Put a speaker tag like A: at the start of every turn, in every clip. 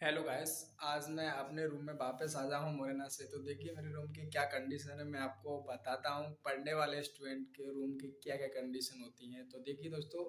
A: Hello guys. आज मैं अपने रूम में वापस आ हूँ मुरैना से। तो देखिए मेरे रूम की क्या कंडीशन है, मैं आपको बताता हूँ। पढ़ने वाले स्टूडेंट के रूम की क्या क्या कंडीशन होती हैं। तो देखिए दोस्तों,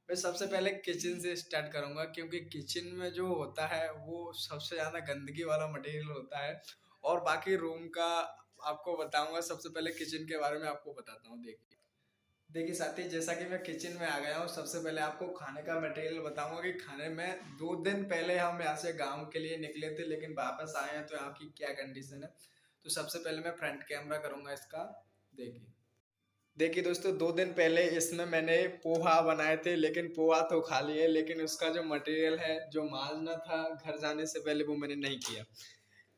A: मैं सबसे पहले किचन से स्टार्ट करूँगा, क्योंकि किचन में जो होता है वो सबसे ज़्यादा गंदगी वाला मटेरियल होता है। और बाकी रूम का आपको बताऊँगा। सबसे पहले किचन के बारे में आपको बताता हूँ। देखिए देखिए साथी, जैसा कि मैं किचन में आ गया हूँ, सबसे पहले आपको खाने का मटेरियल बताऊंगा कि खाने में 2 दिन पहले हम यहाँ से गांव के लिए निकले थे, लेकिन वापस आए हैं तो यहाँ की क्या कंडीशन है। तो सबसे पहले मैं फ्रंट कैमरा करूंगा इसका। देखिए देखिए दोस्तों, 2 दिन पहले इसमें मैंने पोहा बनाए थे, लेकिन पोहा तो खा लिए, लेकिन उसका जो मटेरियल है जो मांजना था घर जाने से पहले, वो मैंने नहीं किया।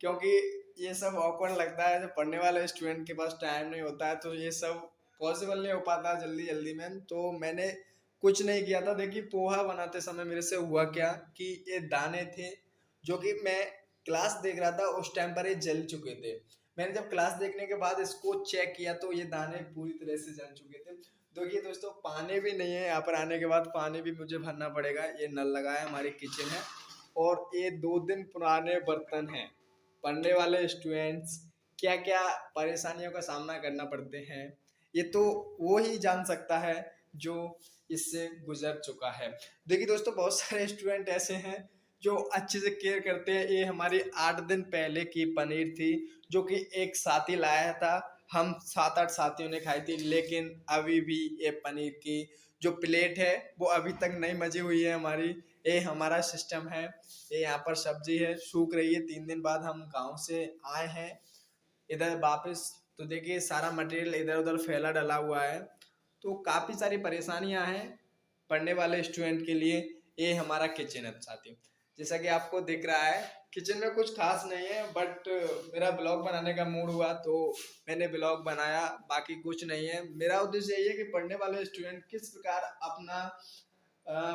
A: क्योंकि ये सब ऑकवर्ड लगता है, जब पढ़ने वाले स्टूडेंट के पास टाइम नहीं होता है तो ये सब पॉसिबल नहीं हो पाता जल्दी जल्दी में। तो मैंने कुछ नहीं किया था। देखिए पोहा बनाते समय मेरे से हुआ क्या कि ये दाने थे जो कि मैं क्लास देख रहा था, उस टाइम पर ये जल चुके थे। मैंने जब क्लास देखने के बाद इसको चेक किया तो ये दाने पूरी तरह से जल चुके थे। देखिए दोस्तों, पानी भी नहीं है यहाँ पर। आने के बाद पानी भी मुझे भरना पड़ेगा। ये नल लगा है, हमारी किचन है, और ये 2 दिन पुराने बर्तन हैं। पढ़ने वाले स्टूडेंट्स क्या क्या परेशानियों का सामना करना पड़ते हैं, ये तो वो ही जान सकता है जो इससे गुजर चुका है। देखिए दोस्तों, बहुत सारे स्टूडेंट ऐसे हैं जो अच्छे से केयर करते हैं। ये हमारी 8 दिन पहले की पनीर थी, जो कि एक साथी लाया था। हम 7-8 साथियों ने खाई थी, लेकिन अभी भी ये पनीर की जो प्लेट है वो अभी तक नहीं मजी हुई है हमारी। ये हमारा सिस्टम है। ये यहाँ पर सब्जी है, सूख रही है। 3 दिन बाद हम गांव से आए हैं इधर वापस। तो देखिए सारा मटेरियल इधर उधर फैला डला हुआ है। तो काफ़ी सारी परेशानियां हैं पढ़ने वाले स्टूडेंट के लिए। ये हमारा किचन है साथियों, जैसा कि आपको दिख रहा है। किचन में कुछ खास नहीं है, बट मेरा ब्लॉग बनाने का मूड हुआ तो मैंने ब्लॉग बनाया। बाकी कुछ नहीं है। मेरा उद्देश्य यही है कि पढ़ने वाले स्टूडेंट किस प्रकार अपना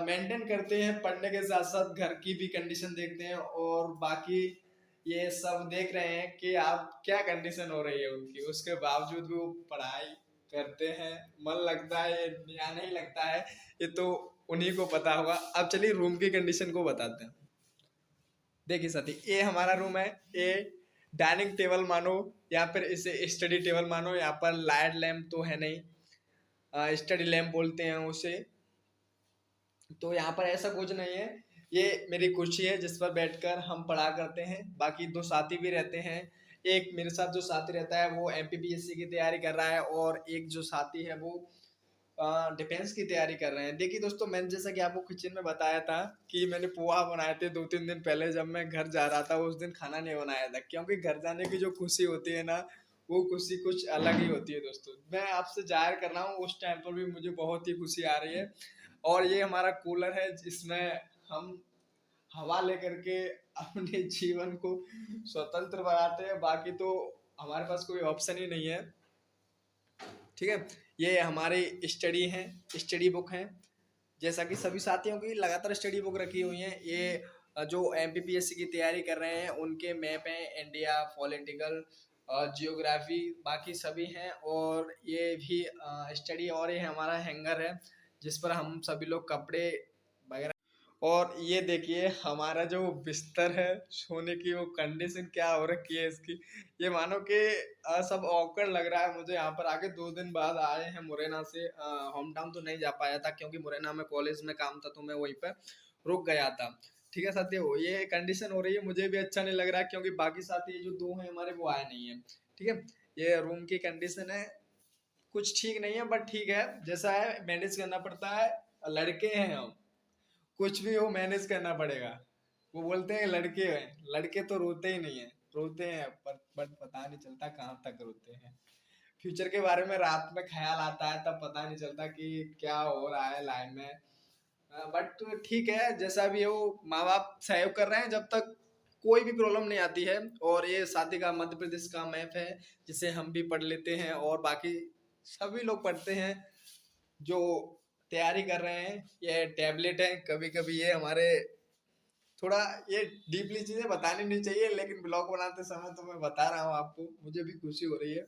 A: मेंटेन करते हैं, पढ़ने के साथ साथ घर की भी कंडीशन देखते हैं, और बाकी ये सब देख रहे हैं कि आप क्या कंडीशन हो रही है उनकी, उसके बावजूद भी वो पढ़ाई करते हैं। मन लगता है या नहीं लगता है, ये तो उन्हीं को पता होगा। अब चलिए रूम की कंडीशन को बताते हैं। देखिए साथी, ये हमारा रूम है। ये डाइनिंग टेबल मानो या फिर इसे स्टडी टेबल मानो। यहाँ पर लाइट लैम्प तो है नहीं, स्टडी लैम्प बोलते हैं उसे। तो यहाँ पर ऐसा कुछ नहीं है। ये मेरी कुर्सी है जिस पर बैठकर हम पढ़ा करते हैं। बाकी 2 साथी भी रहते हैं। एक मेरे साथ जो साथी रहता है वो एमपीपीएससी की तैयारी कर रहा है, और एक जो साथी है वो डिफेंस की तैयारी कर रहे हैं। देखिए दोस्तों, मैंने जैसा कि आपको किचन में बताया था कि मैंने पोहा बनाए थे 2-3 दिन पहले। जब मैं घर जा रहा था उस दिन खाना नहीं बनाया था, क्योंकि घर जाने की जो खुशी होती है ना, वो खुशी कुछ अलग ही होती है दोस्तों। मैं आपसे जाहिर कर रहा हूँ, उस टाइम पर भी मुझे बहुत ही खुशी आ रही है। और ये हमारा कूलर है जिसमें हम हवा लेकर के अपने जीवन को स्वतंत्र बनाते हैं। बाकी तो हमारे पास कोई ऑप्शन ही नहीं है। ठीक है, ये हमारी स्टडी है, स्टडी बुक है। जैसा कि सभी साथियों की लगातार स्टडी बुक रखी हुई है। ये जो एमपीपीएससी की तैयारी कर रहे हैं उनके मैप हैं, इंडिया, पॉलिटिकल, जियोग्राफी, बाकी सभी हैं। और ये भी स्टडी, और ये हमारा हैंगर है जिस पर हम सभी लोग कपड़े वगैरह। और ये देखिए हमारा जो बिस्तर है सोने की, वो कंडीशन क्या हो रखी है इसकी। ये मानो कि सब ऑकवर्ड लग रहा है मुझे यहाँ पर आके। 2 दिन बाद आए हैं मुरैना से। होम टाउन तो नहीं जा पाया था क्योंकि मुरैना में कॉलेज में काम था, तो मैं वहीं पर रुक गया था। ठीक है साथियों, ये कंडीशन हो रही है, मुझे भी अच्छा नहीं लग रहा है, क्योंकि बाकी साथी जो 2 हैं हमारे वो आए नहीं है। ठीक है, ये रूम की कंडीशन है। कुछ ठीक नहीं है, बट ठीक है, जैसा है मैनेज करना पड़ता है। लड़के हैं हम, कुछ भी हो मैनेज करना पड़ेगा। वो बोलते हैं लड़के हैं, लड़के तो रोते ही नहीं है। रोते हैं पर बट पता नहीं चलता कहाँ तक रोते हैं। फ्यूचर के बारे में रात में ख्याल आता है, तब पता नहीं चलता कि क्या हो रहा है लाइफ में। बट ठीक है, जैसा भी हो, माँ बाप सहयोग कर रहे हैं जब तक कोई भी प्रॉब्लम नहीं आती है। और ये शादी का मध्य प्रदेश का मैप है जिसे हम भी पढ़ लेते हैं, और बाकी सभी लोग पढ़ते हैं जो तैयारी कर रहे हैं। ये टैबलेट है। कभी कभी ये हमारे थोड़ा ये डीपली चीजें बतानी नहीं चाहिए, लेकिन ब्लॉग बनाते समय तो मैं बता रहा हूँ आपको, मुझे भी खुशी हो रही है।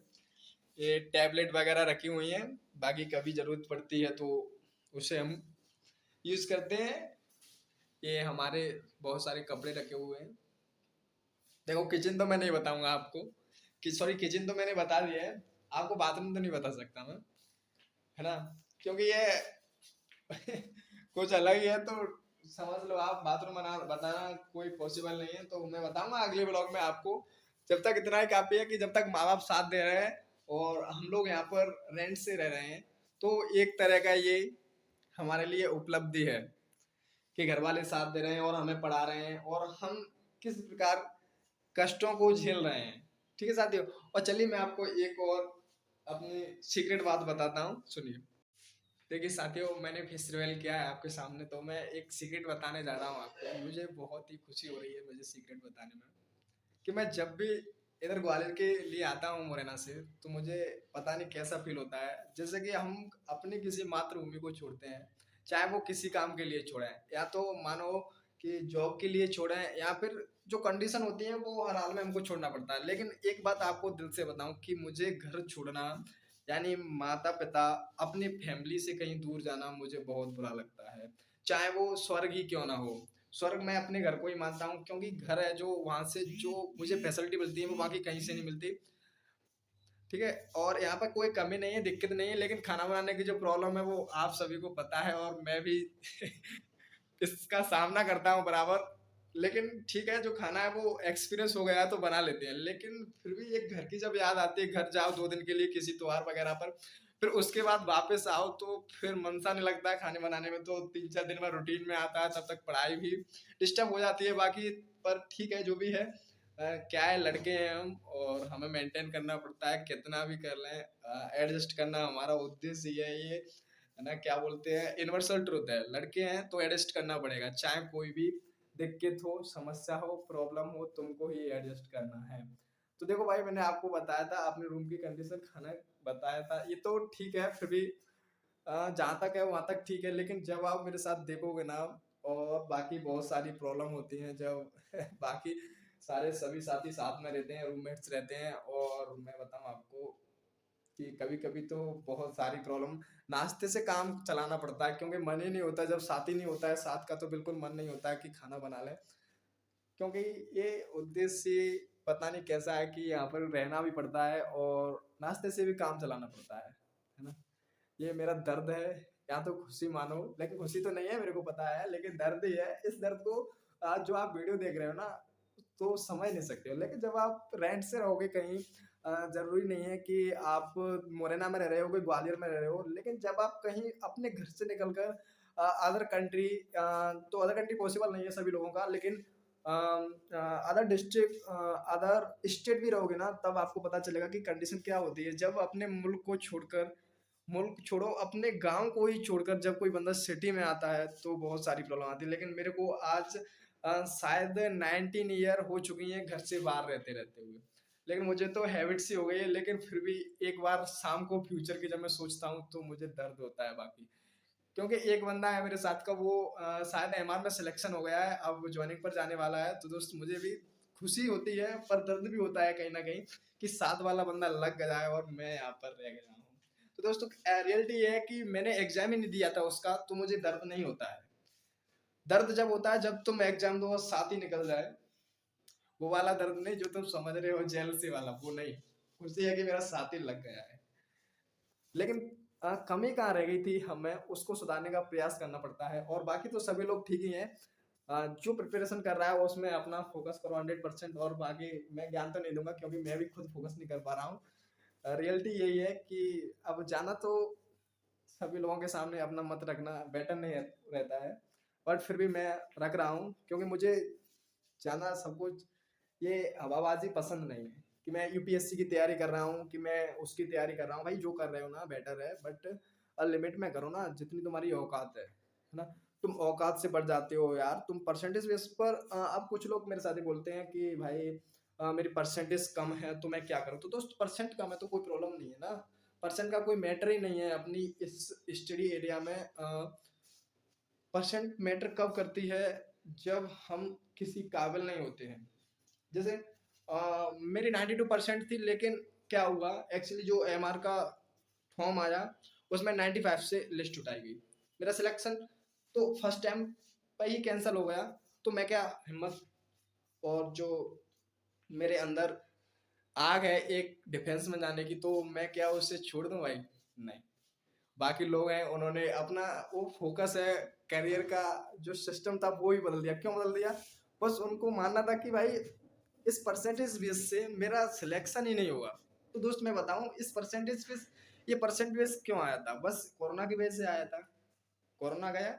A: ये टैबलेट वगैरह रखी हुई हैं, बाकी कभी जरूरत पड़ती है तो उसे हम यूज करते हैं। कि हमारे बहुत सारे कपड़े रखे हुए हैं। देखो किचन तो मैं नहीं बताऊंगा आपको, कि सॉरी किचन तो मैंने बता दिया है, आपको बाथरूम तो नहीं बता सकता मैं, है ना, क्योंकि ये कुछ अलग ही है, तो समझ लो आप, बाथरूम बना बताना कोई पॉसिबल नहीं है, तो मैं बताऊंगा अगले ब्लॉग में आपको। जब तक इतना ही काफी है कि जब तक माँ बाप साथ दे रहे हैं और हम लोग यहाँ पर रेंट से रह रहे हैं, तो एक तरह का ये हमारे लिए उपलब्धि है कि घर वाले साथ दे रहे हैं और हमें पढ़ा रहे हैं और हम किस प्रकार कष्टों को झेल रहे हैं। ठीक है साथियों, और चलिए मैं आपको एक और अपनी सीक्रेट बात बताता हूँ, सुनिए। देखिए साथियों, मैंने फेस्टिवल किया है आपके सामने, तो मैं एक सीक्रेट बताने जा रहा हूँ आपको। मुझे बहुत ही खुशी हो रही है मुझे सीक्रेट बताने में, कि मैं जब भी इधर ग्वालियर के लिए आता हूँ मुरैना से, तो मुझे पता नहीं कैसा फील होता है, जैसे कि हम अपनी किसी मातृभूमि को छोड़ते हैं, चाहे वो किसी काम के लिए छोड़ें, या तो मानो कि जॉब के लिए छोड़ें, या फिर जो कंडीशन होती है वो हर हाल में हमको छोड़ना पड़ता है। लेकिन एक बात आपको दिल से बताऊं कि मुझे घर छोड़ना, यानी माता पिता, अपनी फैमिली से कहीं दूर जाना मुझे बहुत बुरा लगता है, चाहे वो स्वर्ग ही क्यों ना हो। स्वर्ग मैं अपने घर को ही मानता हूँ, क्योंकि घर है जो, वहां से जो मुझे फैसिलिटी मिलती है वो बाकी कहीं से नहीं मिलती। ठीक है, और यहाँ पर कोई कमी नहीं है, दिक्कत नहीं है, लेकिन खाना बनाने की जो प्रॉब्लम है वो आप सभी को पता है, और मैं भी इसका सामना करता हूँ बराबर। लेकिन ठीक है, जो खाना है वो एक्सपीरियंस हो गया है तो बना लेते हैं, लेकिन फिर भी एक घर की जब याद आती है, घर जाओ 2 दिन के लिए किसी त्योहार वगैरह पर, फिर उसके बाद वापस आओ तो फिर मन सा नहीं लगता है खाने बनाने में, तो 3-4 दिन में रूटीन में आता है, तब तक पढ़ाई भी डिस्टर्ब हो जाती है बाकी। पर ठीक है, जो भी है, क्या है, लड़के हैं हम और हमें मेंटेन करना पड़ता है, कितना भी कर लें एडजस्ट करना हमारा उद्देश्य ही है, ये है ना, क्या बोलते हैं, यूनिवर्सल ट्रुथ है, लड़के हैं तो एडजस्ट करना पड़ेगा, चाहे कोई भी दिक्कत हो, समस्या हो, प्रॉब्लम हो, तुमको ही एडजस्ट करना है। तो देखो भाई, मैंने आपको बताया था अपने रूम की कंडीशन, खाना बताया था, ये तो ठीक है, फिर भी जहाँ तक है वहाँ तक ठीक है, लेकिन जब आप मेरे साथ देखोगे ना, और बाकी बहुत सारी प्रॉब्लम होती हैं जब बाकी सारे सभी साथी साथ में रहते हैं, रूममेट्स रहते हैं, और मैं बताऊँ आपको कि कभी कभी तो बहुत सारी प्रॉब्लम, नाश्ते से काम चलाना पड़ता है, क्योंकि मन ही नहीं होता, जब साथी नहीं होता है साथ का तो बिल्कुल मन नहीं होता है कि खाना बना ले, क्योंकि ये उद्देश्य पता नहीं कैसा है कि यहाँ पर रहना भी पड़ता है और नाश्ते से भी काम चलाना पड़ता है ना। ये मेरा दर्द है, या तो खुशी मानो, लेकिन खुशी तो नहीं है, मेरे को पता है, लेकिन दर्द ही है। इस दर्द को आज जो आप वीडियो देख रहे हो ना, तो समझ नहीं सकते हो, लेकिन जब आप रेंट से रहोगे कहीं, जरूरी नहीं है कि आप मुरैना में रह रहे हो, कोई ग्वालियर में रह रहे हो, लेकिन जब आप कहीं अपने घर से निकलकर अदर कंट्री, तो अदर कंट्री पॉसिबल नहीं है सभी लोगों का, लेकिन अदर डिस्ट्रिक्ट, अदर स्टेट भी रहोगे ना, तब आपको पता चलेगा कि कंडीशन क्या होती है, जब अपने मुल्क को छोड़कर, मुल्क छोड़ो, अपने गांव को ही छोड़कर जब कोई बंदा सिटी में आता है तो बहुत सारी प्रॉब्लम आती है। लेकिन मेरे को आज शायद 19 ईयर हो चुकी है घर से बाहर रहते रहते हुए, लेकिन मुझे तो हैबिट सी हो गई है, लेकिन फिर भी एक बार शाम को फ्यूचर की जब मैं सोचता हूँ तो मुझे दर्द होता है बाकी। क्योंकि एक बंदा है मेरे साथ का, वो शायद एमआर में सिलेक्शन हो गया है, अब वो ज्वाइनिंग पर जाने वाला है, तो दोस्त मुझे भी खुशी होती है, पर दर्द भी होता है कहीं ना कहीं, कि साथ वाला बंदा लग गया है और मैं यहाँ पर रह गया हूँ। तो दोस्तों रियलिटी ये है कि मैंने एग्जाम ही नहीं दिया था उसका, तो मुझे दर्द नहीं होता है। दर्द जब होता है जब तुम एग्जाम दो और साथ ही निकल जाए, वो वाला दर्द नहीं जो तुम समझ रहे हो जेल से वाला, वो नहीं। खुशी है कि मेरा साथी लग गया है, लेकिन कमी कहाँ रह गई थी, हमें उसको सुधारने का प्रयास करना पड़ता है, और बाकी तो सभी लोग ठीक ही हैं। जो प्रिपरेशन कर रहा है उसमें अपना फोकस करो 100%, और बाकी मैं ज्ञान तो नहीं दूंगा क्योंकि मैं भी खुद फोकस नहीं कर पा रहा हूँ। रियलिटी यही है कि अब जाना तो सभी लोगों के सामने अपना मत रखना बेटर नहीं रहता है, बट फिर भी मैं रख रहा हूँ, क्योंकि मुझे जाना सब कुछ, ये हवाबाजी पसंद नहीं है, कि मैं यूपीएससी की तैयारी कर रहा हूँ, कि मैं उसकी तैयारी कर रहा हूँ। भाई जो कर रहे हो ना बेटर है, बट लिमिट में करो ना, जितनी तुम्हारी औकात है ना। तुम औकात से बढ़ जाते हो यार, तुम परसेंटेज बेस पर, अब कुछ लोग मेरे साथ ही बोलते हैं कि भाई मेरी परसेंटेज कम है तो मैं क्या करूँ, तो दोस्त परसेंट कम है तो कोई प्रॉब्लम नहीं है ना, परसेंट का कोई मैटर ही नहीं है अपनी इस स्टडी एरिया में। परसेंट मैटर कब करती है, जब हम किसी काबिल नहीं होते हैं। जैसे मेरी 92% थी, लेकिन क्या हुआ एक्चुअली, जो एमआर का फॉर्म आया उसमें 95 से लिस्ट उठाई गई, मेरा सिलेक्शन तो फर्स्ट टाइम भाई कैंसिल हो गया तो मैं क्या हिम्मत और जो मेरे अंदर आग है एक डिफेंस में जाने की, तो मैं क्या उसे छोड़ दूं भाई? नहीं। बाकी लोग हैं उन्होंने अपना वो फोकस है करियर का जो सिस्टम था वो ही बदल दिया। क्यों बदल दिया? बस उनको मानना था कि भाई इस परसेंटेज बेस से मेरा सिलेक्शन ही नहीं होगा। तो दोस्त मैं बताऊं इस परसेंटेज बेस, ये परसेंटेज बेस क्यों आया था? बस कोरोना की वजह से आया था। कोरोना गया,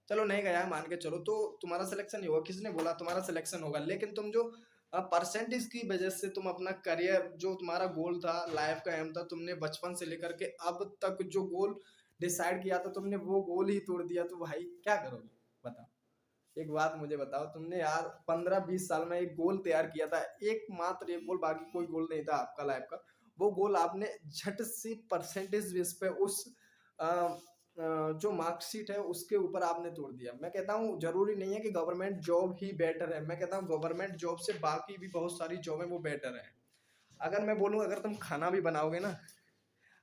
A: चलो नहीं गया है मान के चलो, तो तुम्हारा सिलेक्शन नहीं होगा। किसने बोला तुम्हारा सिलेक्शन होगा? लेकिन तुम जो परसेंटेज की वजह से तुम अपना करियर, जो तुम्हारा गोल था, लाइफ का एम था, तुमने बचपन से लेकर के अब तक जो गोल डिसाइड किया था तुमने वो गोल ही तोड़ दिया, तो भाई क्या करोगे? बताओ। एक बात मुझे बताओ, तुमने यार 15-20 साल में एक गोल तैयार किया था, एक मात्र एक गोल, बाकी कोई गोल नहीं था आपका लाइफ का। वो गोल आपने झट से परसेंटेज बेस पे उस जो मार्कशीट है उसके ऊपर आपने तोड़ दिया। मैं कहता हूँ जरूरी नहीं है कि गवर्नमेंट जॉब ही बेटर है, मैं कहता हूँ गवर्नमेंट जॉब से बाकी भी बहुत सारी जॉब है वो बेटर है। अगर मैं बोलूँ अगर तुम खाना भी बनाओगे ना,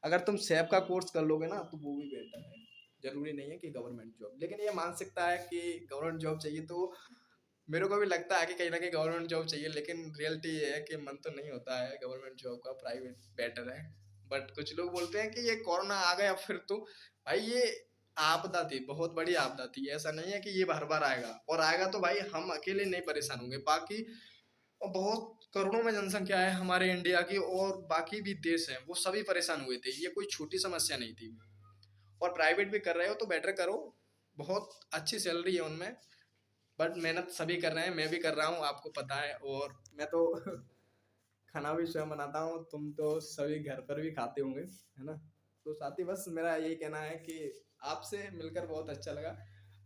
A: अगर तुम शेफ का कोर्स कर लोगे ना तो वो भी बेटर है। जरूरी नहीं है कि गवर्नमेंट जॉब, लेकिन ये मानसिकता है कि गवर्नमेंट जॉब चाहिए, तो मेरे को भी लगता है कि कहीं ना कहीं गवर्नमेंट जॉब चाहिए, लेकिन रियलिटी ये है कि मन तो नहीं होता है गवर्नमेंट जॉब का, प्राइवेट बेटर है। बट कुछ लोग बोलते हैं कि ये कोरोना आ गया फिर तो भाई ये आपदा थी, बहुत बड़ी आपदा थी, ऐसा नहीं है कि ये हर बार आएगा, और आएगा तो भाई हम अकेले नहीं परेशान होंगे, बाकी और बहुत करोड़ों में जनसंख्या है हमारे इंडिया की, और बाकी भी देश हैं वो सभी परेशान हुए थे, ये कोई छोटी समस्या नहीं थी। और प्राइवेट भी कर रहे हो तो बेटर करो, बहुत अच्छी सैलरी है उनमें, बट मेहनत सभी कर रहे हैं, मैं भी कर रहा हूँ आपको पता है। और मैं तो खाना भी स्वयं बनाता हूँ, तुम तो सभी घर पर भी खाते होंगे, है ना? तो साथी बस मेरा यही कहना है कि आपसे मिलकर बहुत अच्छा लगा।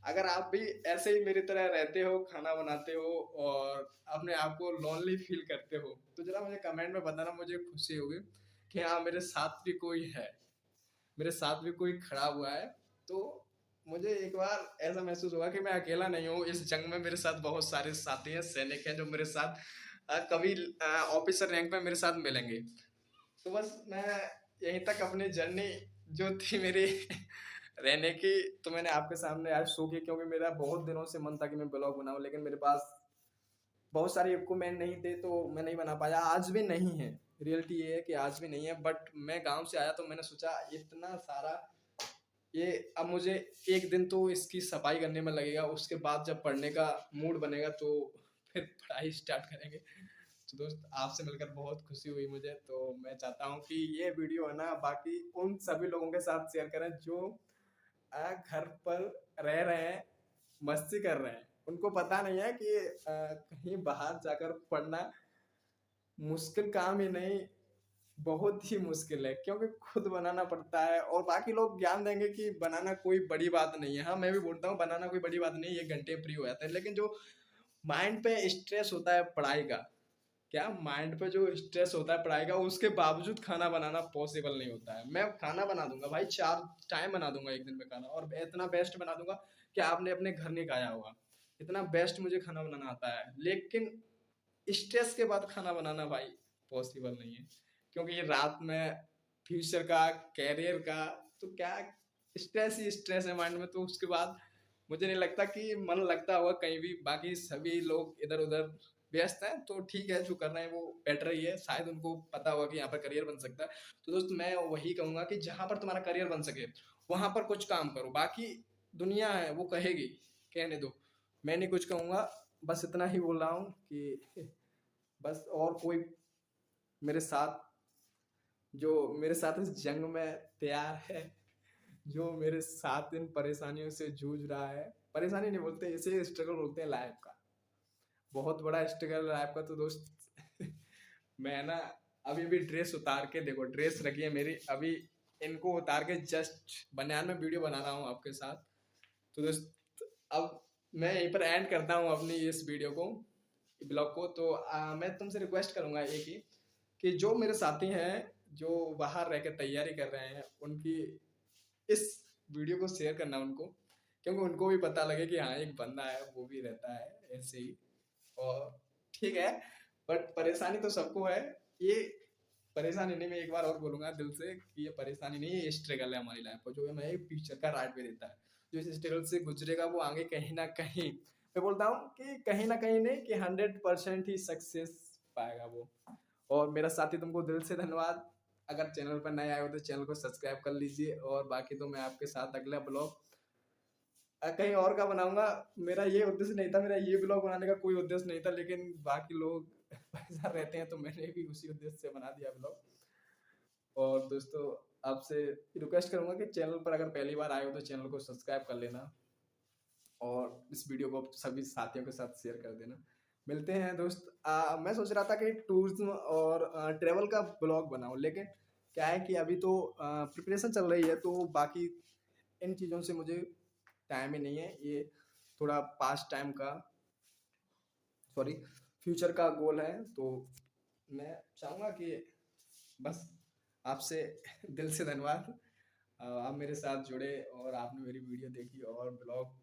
A: अगर आप भी ऐसे ही मेरी तरह रहते हो, खाना बनाते हो और अपने आप को लोनली फील करते हो, तो जरा मुझे कमेंट में बताना, मुझे खुशी होगी कि हाँ मेरे साथ भी कोई है, मेरे साथ भी कोई खड़ा हुआ है। तो मुझे एक बार ऐसा महसूस हुआ कि मैं अकेला नहीं हूँ इस जंग में, मेरे साथ बहुत सारे साथी हैं, सैनिक हैं जो मेरे साथ कभी ऑफिसर रैंक में मेरे साथ मिलेंगे। तो बस मैं यहीं तक अपनी जर्नी जो थी मेरी रहने की, तो मैंने आपके सामने आज शो की, क्योंकि मेरा बहुत दिनों से मन था कि मैं ब्लॉग बनाऊं, लेकिन मेरे पास बहुत सारे इक्विपमेंट नहीं थे तो मैं नहीं बना पाया, आज भी नहीं है। रियलिटी ये है कि आज भी नहीं है, बट मैं गांव से आया तो मैंने सोचा इतना सारा ये, अब मुझे एक दिन तो इसकी सफाई करने में लगेगा, उसके बाद जब पढ़ने का मूड बनेगा तो फिर पढ़ाई स्टार्ट करेंगे। तो दोस्त आपसे मिलकर बहुत खुशी हुई मुझे, तो मैं चाहता हूँ कि ये वीडियो है ना बाकी उन सभी लोगों के साथ शेयर करें जो घर पर रह रहे हैं, मस्ती कर रहे हैं, उनको पता नहीं है कि कहीं बाहर जाकर पढ़ना मुश्किल काम ही नहीं, बहुत ही मुश्किल है, क्योंकि खुद बनाना पड़ता है। और बाकी लोग ज्ञान देंगे कि बनाना कोई बड़ी बात नहीं है, हाँ मैं भी बोलता हूँ बनाना कोई बड़ी बात नहीं है, 1 घंटे फ्री हो जाता है, लेकिन जो माइंड पे स्ट्रेस होता है पढ़ाई का, क्या माइंड पे जो स्ट्रेस होता है पढ़ाई का, उसके बावजूद खाना बनाना पॉसिबल नहीं होता है। मैं खाना बना दूंगा भाई, 4 टाइम बना दूंगा एक दिन में खाना, और इतना बेस्ट बना दूंगा कि आपने अपने घर नहीं खाया होगा, इतना बेस्ट मुझे खाना बनाना आता है। लेकिन स्ट्रेस के बाद खाना बनाना भाई पॉसिबल नहीं है, क्योंकि ये रात में फ्यूचर का, कैरियर का, तो क्या स्ट्रेस ही स्ट्रेस है माइंड में, तो उसके बाद मुझे नहीं लगता कि मन लगता होगा कहीं भी। बाकी सभी लोग इधर उधर व्यस्त हैं, तो ठीक है जो कर रहे हैं वो बेटर ही है, शायद उनको पता होगा कि यहाँ पर करियर बन सकता है। तो दोस्त मैं वही कहूंगा कि जहां पर तुम्हारा करियर बन सके वहां पर कुछ काम करो, बाकी दुनिया है वो कहेगी, कहने दो, मैं नहीं कुछ कहूंगा। बस इतना ही बोल रहा हूँ कि बस, और कोई मेरे साथ, जो मेरे साथ इस जंग में तैयार है, जो मेरे साथ इन परेशानियों से जूझ रहा है, परेशानी नहीं बोलते इसे, स्ट्रगल बोलते हैं लाइफ का, बहुत बड़ा स्ट्रगल लाइफ का। तो दोस्त मैं ना अभी भी ड्रेस उतार के, देखो ड्रेस रखी है मेरी अभी, इनको उतार के जस्ट बनियान में वीडियो बना रहा हूँ आपके साथ। तो दोस्त अब मैं यहीं पर एंड करता हूँ अपनी इस वीडियो को, ब्लॉग को। तो मैं तुमसे रिक्वेस्ट करूंगा एक ही, कि जो मेरे साथी हैं जो बाहर रह के तैयारी कर रहे हैं, उनकी इस वीडियो को शेयर करना उनको, क्योंकि उनको भी पता लगे कि हाँ एक बंदा है वो भी रहता है ऐसे ही। और ठीक है, बट परेशानी तो सबको है, ये परेशानी नहीं, मैं एक बार और बोलूंगा दिल से कि ये परेशानी नहीं है, ये स्ट्रगल है हमारी लाइफ का, जो हमें फ्यूचर का राइट भी देता है। जो इस स्ट्रगल से गुजरेगा वो आगे कहीं ना कहीं, मैं बोलता हूँ कि कहीं ना कहीं नहीं कि 100% ही सक्सेस पाएगा वो। और मेरा साथी तुमको दिल से धन्यवाद। अगर चैनल पर नए आए हो तो चैनल को सब्सक्राइब कर लीजिए, और बाकी तो मैं आपके साथ अगला ब्लॉग कहीं और का बनाऊंगा। मेरा ये उद्देश्य नहीं था, मेरा ये ब्लॉग बनाने का कोई उद्देश्य नहीं था, लेकिन बाकी लोग पैसा रहते हैं तो मैंने भी उसी उद्देश्य से बना दिया ब्लॉग। और दोस्तों, आपसे रिक्वेस्ट करूंगा कि चैनल पर अगर पहली बार आए हो तो चैनल को सब्सक्राइब कर लेना, और इस वीडियो को सभी साथियों के साथ शेयर कर देना। मिलते हैं दोस्त। मैं सोच रहा था कि टूरिज्म और ट्रेवल का ब्लॉग बनाऊं, लेकिन क्या है कि अभी तो प्रिपरेशन चल रही है, तो बाकी इन चीज़ों से मुझे टाइम ही नहीं है। ये थोड़ा पास्ट टाइम का, सॉरी, फ्यूचर का गोल है। तो मैं चाहूँगा कि बस आपसे दिल से धन्यवाद। आप मेरे साथ जुड़े और आपने मेरी वीडियो देखी और ब्लॉग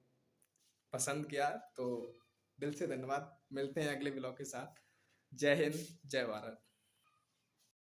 A: पसंद किया, तो दिल से धन्यवाद। मिलते हैं अगले ब्लॉग के साथ। जय हिंद, जय भारत।